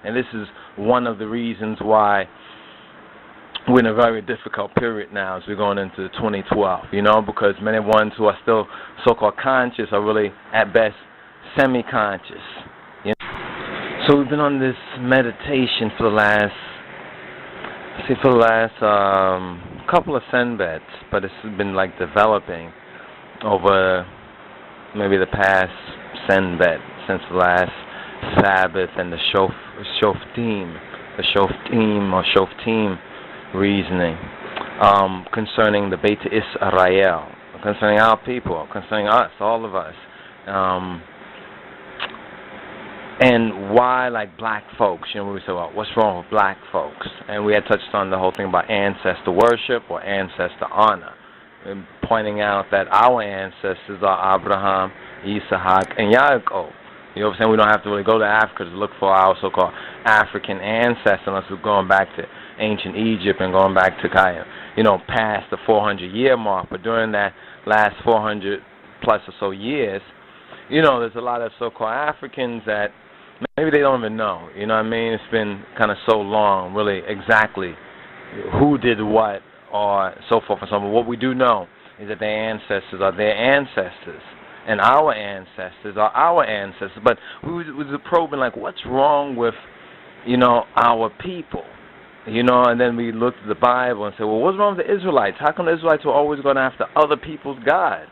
And this is one of the reasons why we're in a very difficult period now as we're going into 2012, you know, because many ones who are still so-called conscious are really, at best, semi-conscious. You know? So we've been on this meditation for the last couple of senbets, but it's been like developing over maybe the past senbet, since the last Sabbath and the Shoftim or Shoftim reasoning concerning the Beit Israel, concerning our people, concerning us, all of us, and why, like, black folks, you know, we say, well, what's wrong with black folks? And we had touched on the whole thing about ancestor worship or ancestor honor, and pointing out that our ancestors are Abraham, Isaac, and Yaakov. You know what I'm saying? We don't have to really go to Africa to look for our so-called African ancestors unless we're going back to ancient Egypt and going back to kind of, you know, past the 400-year mark. But during that last 400 plus or so years, you know, there's a lot of so-called Africans that maybe they don't even know. You know what I mean? It's been kind of so long, really, exactly who did what or so forth and so on. What we do know is that their ancestors are their ancestors, and our ancestors are our ancestors. But we was probing, like, what's wrong with, you know, our people? You know, and then we looked at the Bible and said, well, what's wrong with the Israelites? How come the Israelites were always going after other people's gods?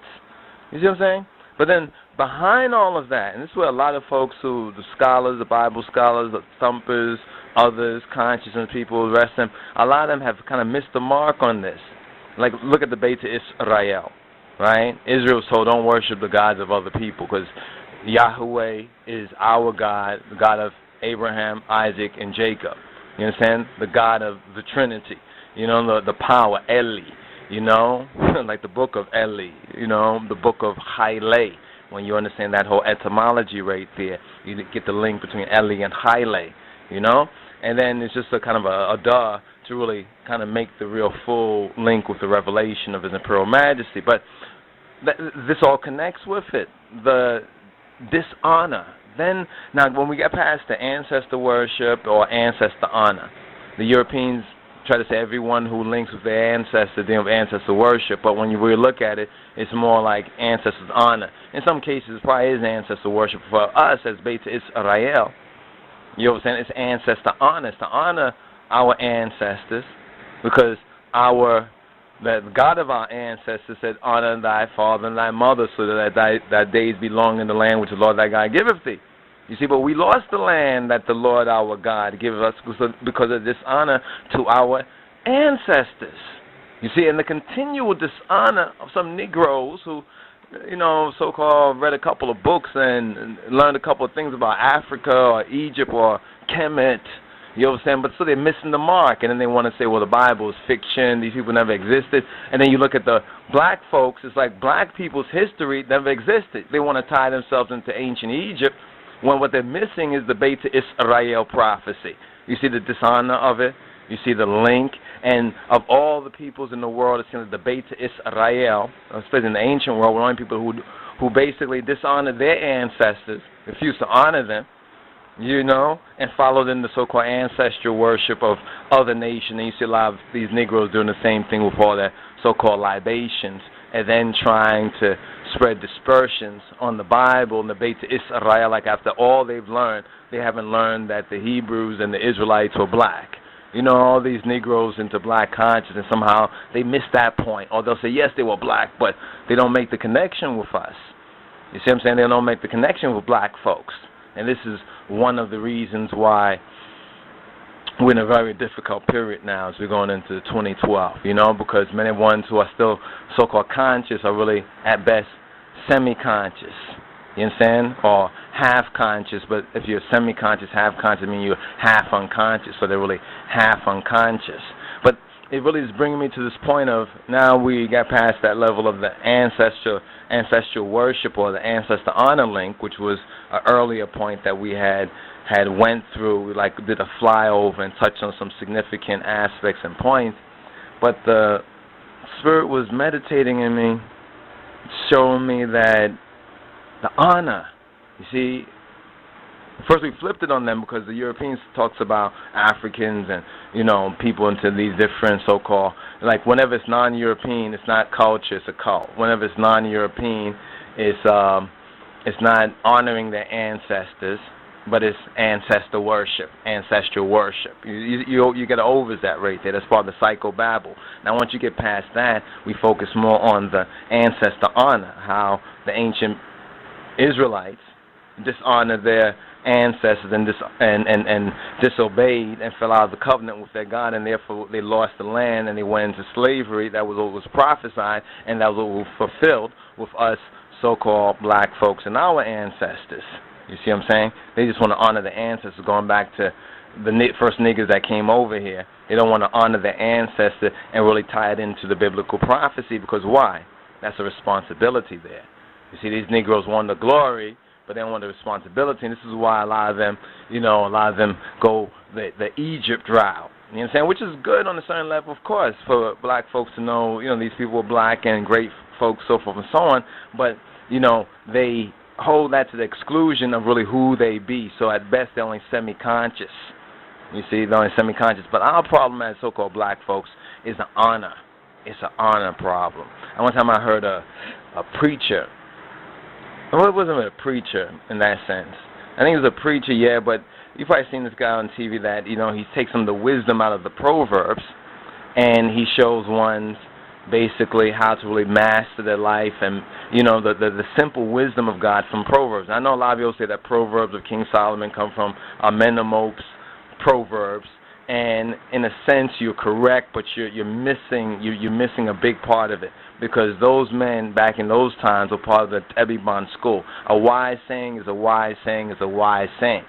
You see what I'm saying? But then behind all of that, and this is where a lot of folks who, the scholars, the Bible scholars, the thumpers, others, consciousness people, the rest of them, a lot of them have kind of missed the mark on this. Like, look at the Beit Israel, right? Israel was told, don't worship the gods of other people, because Yahweh is our God, the God of Abraham, Isaac, and Jacob. You understand? The God of the Trinity. You know, the power, Eli. You know, like the book of Eli. You know, the book of Haile. When you understand that whole etymology right there, you get the link between Eli and Haile. You know? And then it's just a kind of a duh to really kind of make the real full link with the revelation of His Imperial Majesty. But this all connects with it. The dishonor. Then, now, when we get past the ancestor worship or ancestor honor, the Europeans try to say everyone who links with their ancestor, they have ancestor worship, but when you really look at it, it's more like ancestors honor. In some cases, it probably is ancestor worship. For us, as Beit Israel, you know what I'm saying, it's ancestor honor. It's to honor our ancestors, because the God of our ancestors said, honor thy father and thy mother, so that thy days be long in the land which the Lord thy God giveth thee. You see, but we lost the land that the Lord our God gave us because of dishonor to our ancestors. You see, and the continual dishonor of some Negroes who, you know, so-called read a couple of books and learned a couple of things about Africa or Egypt or Kemet. You know what I'm saying? But so they're missing the mark, and then they want to say, well, the Bible is fiction, these people never existed. And then you look at the black folks, it's like black people's history never existed. They want to tie themselves into ancient Egypt, when what they're missing is the Beit Israel prophecy. You see the dishonor of it, you see the link, and of all the peoples in the world, it's in the Beit Israel, especially in the ancient world, we're only people who basically dishonor their ancestors, refuse to honor them, you know, and followed in the so-called ancestral worship of other nations. And you see a lot of these Negroes doing the same thing with all their so-called libations, and then trying to spread dispersions on the Bible and the Beit Israel, like after all they've learned, they haven't learned that the Hebrews and the Israelites were black. You know, all these Negroes into black consciousness, somehow they miss that point. Or they'll say, yes, they were black, but they don't make the connection with us. You see what I'm saying? They don't make the connection with black folks. And this is one of the reasons why we're in a very difficult period now as we're going into 2012, you know, because many ones who are still so-called conscious are really, at best, semi-conscious. You understand? Or half-conscious, but if you're semi-conscious, half-conscious, I mean you're half unconscious, so they're really half unconscious. But it really is bringing me to this point of, now we got past that level of the ancestral worship or the ancestor honor link, which was an earlier point that we had went through. We like did a flyover and touched on some significant aspects and points. But the Spirit was meditating in me, showing me that the honor, you see, first we flipped it on them because the Europeans talks about Africans and, you know, people into these different so-called, like whenever it's non-European, it's not culture, it's a cult. Whenever it's non-European, it's not honoring their ancestors, but it's ancestral worship. You get overs that right there. That's part of the psychobabble. Now, once you get past that, we focus more on the ancestor honor, how the ancient Israelites dishonored their ancestors and disobeyed and fell out of the covenant with their God, and therefore they lost the land and they went into slavery. That was what was prophesied, and that was what was fulfilled with us so-called black folks and our ancestors. You see what I'm saying? They just want to honor the ancestors, going back to the first niggas that came over here. They don't want to honor their ancestor and really tie it into the biblical prophecy, because why? That's a responsibility there. You see, these Negroes want the glory, but they don't want the responsibility, and this is why a lot of them, you know, go the Egypt route. You know what I'm saying? Which is good on a certain level, of course, for black folks to know, you know, these people are black and great folks, so forth and so on, but, you know, they hold that to the exclusion of really who they be, so at best they're only semi-conscious. You see, they're only semi-conscious. But our problem as so-called black folks is an honor. It's an honor problem. One time I heard a preacher. Well, it wasn't a preacher in that sense. I think it was a preacher, yeah, but you've probably seen this guy on TV that, you know, he takes some of the wisdom out of the Proverbs, and he shows ones basically how to really master their life and, you know, the simple wisdom of God from Proverbs. I know a lot of people say that Proverbs of King Solomon come from Amenemop's Proverbs, and in a sense you're correct, but you're missing a big part of it, because those men back in those times were part of the Ebibon school. A wise saying is a wise saying is a wise saying.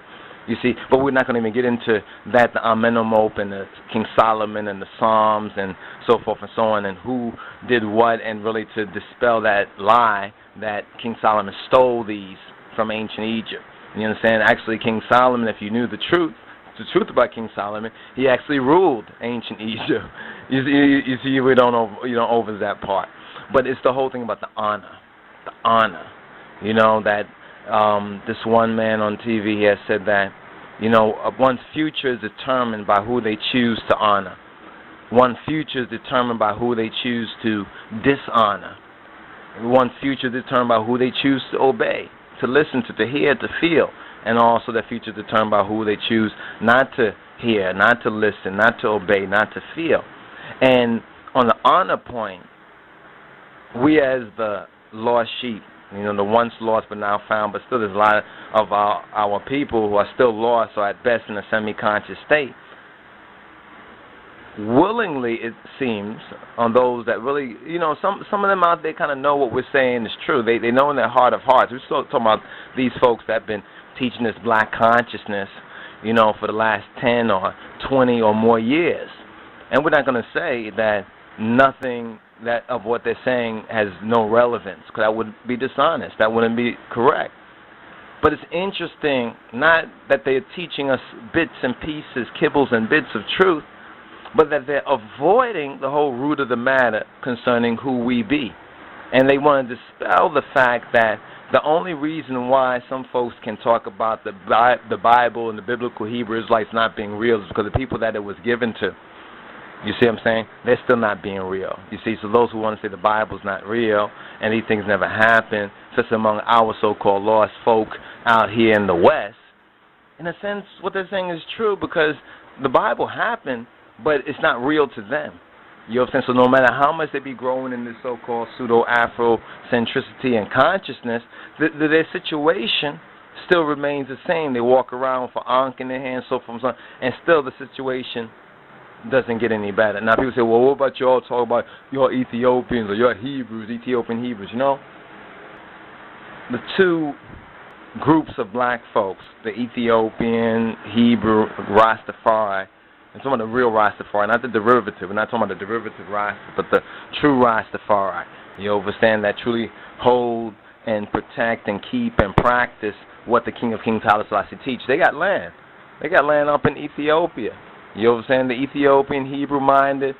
You see, but we're not going to even get into that, the Amenemop and the King Solomon and the Psalms and so forth and so on, and who did what, and really to dispel that lie that King Solomon stole these from ancient Egypt. You understand? Actually, King Solomon, if you knew the truth about King Solomon, he actually ruled ancient Egypt. You see, we don't over that part. But it's the whole thing about the honor. The honor. You know, that this one man on TV has said that, you know, one's future is determined by who they choose to honor. One's future is determined by who they choose to dishonor. One's future is determined by who they choose to obey, to listen to hear, to feel. And also their future is determined by who they choose not to hear, not to listen, not to obey, not to feel. And on the honor point, we as the lost sheep, you know, the once lost but now found, but still there's a lot of our people who are still lost, or at best in a semi-conscious state. Willingly, it seems, on those that really, you know, some of them out there kind of know what we're saying is true. They know in their heart of hearts. We're still talking about these folks that have been teaching this black consciousness, you know, for the last 10 or 20 or more years. And we're not going to say that nothing that of what they're saying has no relevance, because that would be dishonest. That wouldn't be correct. But it's interesting, not that they're teaching us bits and pieces, kibbles and bits of truth, but that they're avoiding the whole root of the matter concerning who we be. And they want to dispel the fact that the only reason why some folks can talk about the Bible and the biblical Hebrew Israelites not being real is because the people that it was given to, you see what I'm saying? They're still not being real. You see, so those who want to say the Bible's not real and these things never happened, just among our so-called lost folk out here in the West, in a sense, what they're saying is true, because the Bible happened, but it's not real to them. You know what I'm saying? So no matter how much they be growing in this so-called pseudo-Afrocentricity and consciousness, their situation still remains the same. They walk around with an ankh in their hand, so forth and so on, and still the situation doesn't get any better. Now people say, well, what about y'all talk about your Ethiopians or your Hebrews, Ethiopian Hebrews? You know, the two groups of black folks, the Ethiopian, Hebrew, Rastafari, and some of the real Rastafari, not the derivative. We're not talking about the derivative Rasta, but the true Rastafari. You understand, that truly hold and protect and keep and practice what the King of Kings, Haile Selassie, teach. They got land. They got land up in Ethiopia. You understand, the Ethiopian, Hebrew-minded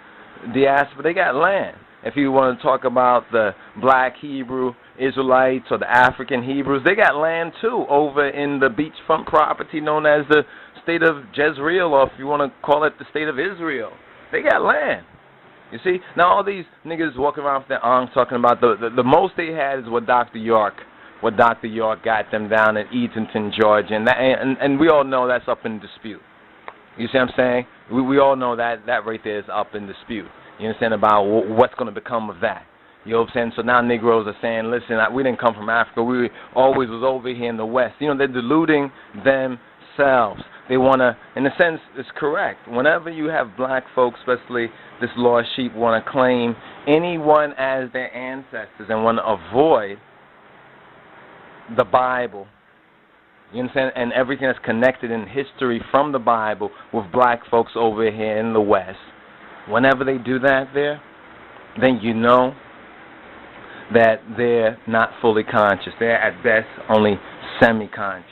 diaspora, they got land. If you want to talk about the black Hebrew, Israelites or the African Hebrews, they got land too over in the beachfront property known as the state of Jezreel, or if you want to call it the state of Israel. They got land. You see? Now all these niggas walking around with their arms talking about the most they had is what Dr. York got them down in Eatonton, Georgia, and we all know that's up in dispute. You see what I'm saying? We all know that right there is up in dispute. You understand about what's going to become of that? You know what I'm saying? So now Negroes are saying, listen, we didn't come from Africa. We always was over here in the West. You know, they're deluding themselves. They want to, in a sense, it's correct. Whenever you have black folks, especially this lost sheep, want to claim anyone as their ancestors and want to avoid the Bible, you understand, and everything that's connected in history from the Bible with black folks over here in the West, whenever they do that there, then you know that they're not fully conscious. They're at best only semi-conscious.